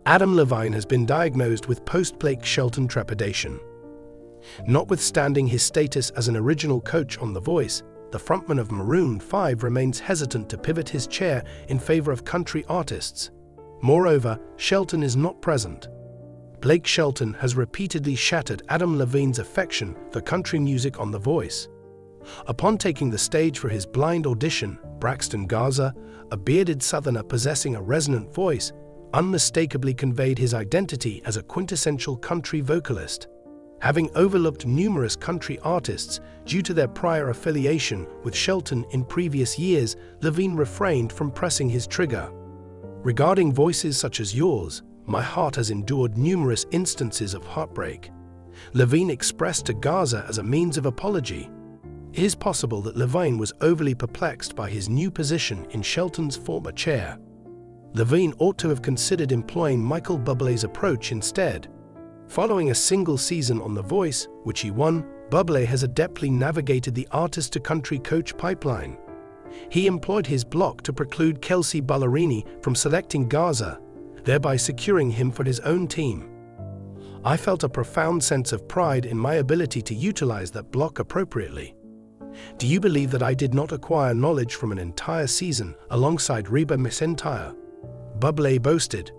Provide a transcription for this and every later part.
Adam Levine has been diagnosed with post-Blake Shelton trepidation. Notwithstanding his status as an original coach on The Voice, the frontman of Maroon 5 remains hesitant to pivot his chair in favor of country artists. Moreover, Shelton is not present. Blake Shelton has repeatedly shattered Adam Levine's affection for country music on The Voice. Upon taking the stage for his blind audition, Braxton Gaza, a bearded Southerner possessing a resonant voice, unmistakably conveyed his identity as a quintessential country vocalist. Having overlooked numerous country artists due to their prior affiliation with Shelton in previous years, Levine refrained from pressing his trigger. Regarding voices such as yours, my heart has endured numerous instances of heartbreak. Levine expressed to Garza as a means of apology. It is possible that Levine was overly perplexed by his new position in Shelton's former chair. Levine ought to have considered employing Michael Bublé's approach instead. Following a single season on The Voice, which he won, Bublé has adeptly navigated the artist-to-country coach pipeline. He employed his block to preclude Kelsey Ballerini from selecting Garza, thereby securing him for his own team. I felt a profound sense of pride in my ability to utilize that block appropriately. Do you believe that I did not acquire knowledge from an entire season alongside Reba McEntire? Bublé boasted.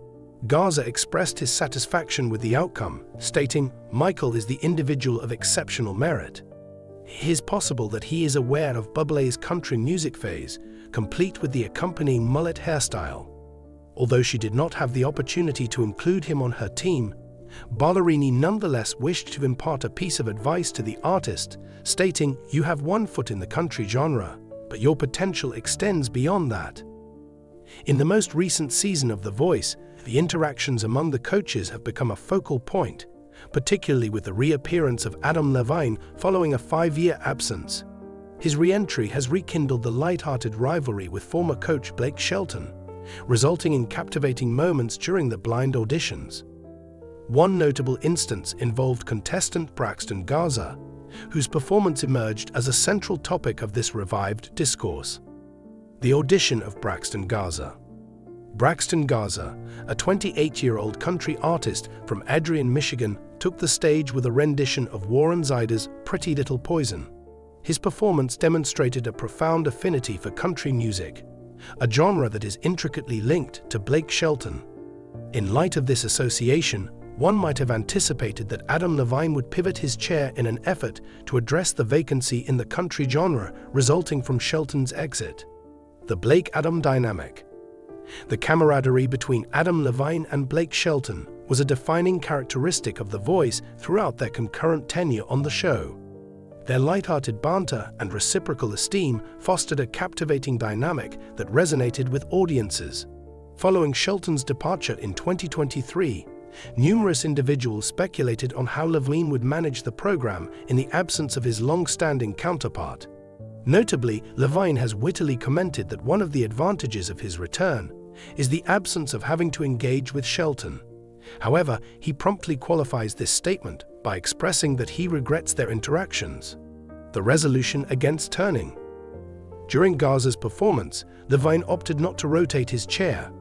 Garza expressed his satisfaction with the outcome, stating, "Michael is the individual of exceptional merit." It is possible that he is aware of Bublé's country music phase, complete with the accompanying mullet hairstyle. Although she did not have the opportunity to include him on her team, Ballerini nonetheless wished to impart a piece of advice to the artist, stating, "You have one foot in the country genre, but your potential extends beyond that." In the most recent season of The Voice, the interactions among the coaches have become a focal point, particularly with the reappearance of Adam Levine following a 5-year absence. His re-entry has rekindled the light-hearted rivalry with former coach Blake Shelton, resulting in captivating moments during the blind auditions. One notable instance involved contestant Braxton Gaza, whose performance emerged as a central topic of this revived discourse. The audition of Braxton Gaza. Braxton Gaza, a 28-year-old country artist from Adrian, Michigan, took the stage with a rendition of Warren Zid's Pretty Little Poison. His performance demonstrated a profound affinity for country music, a genre that is intricately linked to Blake Shelton. In light of this association, one might have anticipated that Adam Levine would pivot his chair in an effort to address the vacancy in the country genre resulting from Shelton's exit. The Blake-Adam dynamic. The camaraderie between Adam Levine and Blake Shelton was a defining characteristic of The Voice throughout their concurrent tenure on the show. Their light-hearted banter and reciprocal esteem fostered a captivating dynamic that resonated with audiences. Following Shelton's departure in 2023, numerous individuals speculated on how Levine would manage the program in the absence of his long-standing counterpart. Notably, Levine has wittily commented that one of the advantages of his return is the absence of having to engage with Shelton. However, he promptly qualifies this statement by expressing that he regrets their interactions. The resolution against turning. During Garza's performance, Levine opted not to rotate his chair.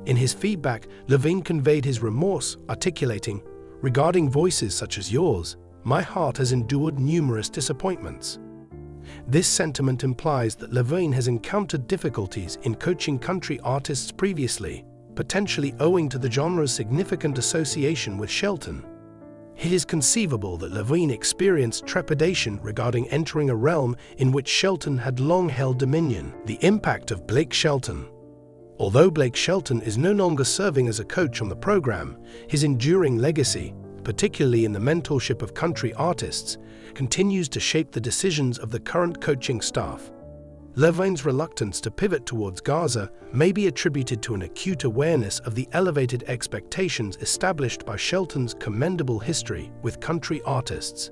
In his feedback, Levine conveyed his remorse, articulating, "Regarding voices such as yours, my heart has endured numerous disappointments." This sentiment implies that Levine has encountered difficulties in coaching country artists previously, potentially owing to the genre's significant association with Shelton. It is conceivable that Levine experienced trepidation regarding entering a realm in which Shelton had long held dominion. The impact of Blake Shelton. Although Blake Shelton is no longer serving as a coach on the program, his enduring legacy, particularly in the mentorship of country artists, continues to shape the decisions of the current coaching staff. Levine's reluctance to pivot towards Garza may be attributed to an acute awareness of the elevated expectations established by Shelton's commendable history with country artists.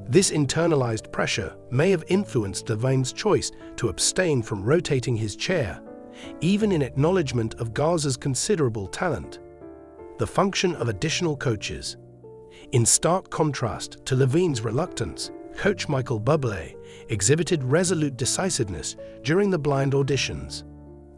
This internalized pressure may have influenced Levine's choice to abstain from rotating his chair, even in acknowledgement of Garza's considerable talent. The function of additional coaches. In stark contrast to Levine's reluctance, Coach Michael Bublé exhibited resolute decisiveness during the blind auditions.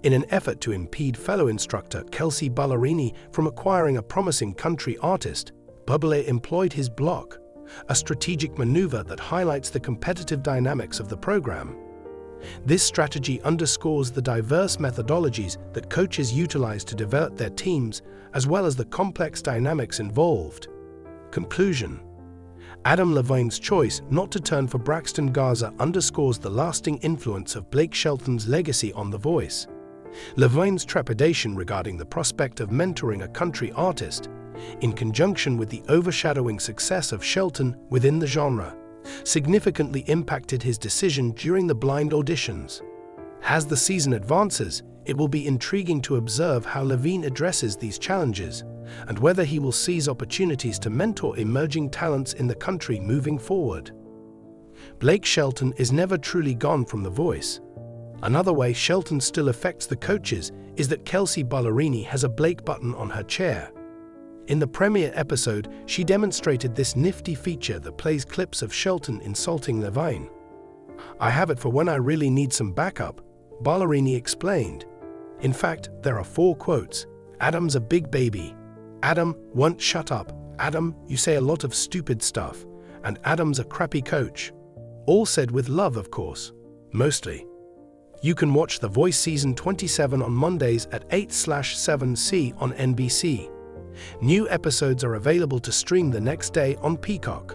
In an effort to impede fellow instructor Kelsey Ballerini from acquiring a promising country artist, Bublé employed his block, a strategic maneuver that highlights the competitive dynamics of the program. This strategy underscores the diverse methodologies that coaches utilize to develop their teams, as well as the complex dynamics involved. Conclusion: Adam Levine's choice not to turn for Braxton Gaza underscores the lasting influence of Blake Shelton's legacy on The Voice. Levine's trepidation regarding the prospect of mentoring a country artist, in conjunction with the overshadowing success of Shelton within the genre, significantly impacted his decision during the blind auditions. As the season advances, it will be intriguing to observe how Levine addresses these challenges and whether he will seize opportunities to mentor emerging talents in the country moving forward. Blake Shelton is never truly gone from The Voice. Another way Shelton still affects the coaches is that Kelsey Ballerini has a Blake button on her chair. In the premiere episode, she demonstrated this nifty feature that plays clips of Shelton insulting Levine. "I have it for when I really need some backup," Ballerini explained. In fact, there are 4 quotes. "Adam's a big baby," "Adam won't shut up," "Adam, you say a lot of stupid stuff," and "Adam's a crappy coach." All said with love, of course. Mostly. You can watch The Voice Season 27 on Mondays at 8/7C on NBC. New episodes are available to stream the next day on Peacock.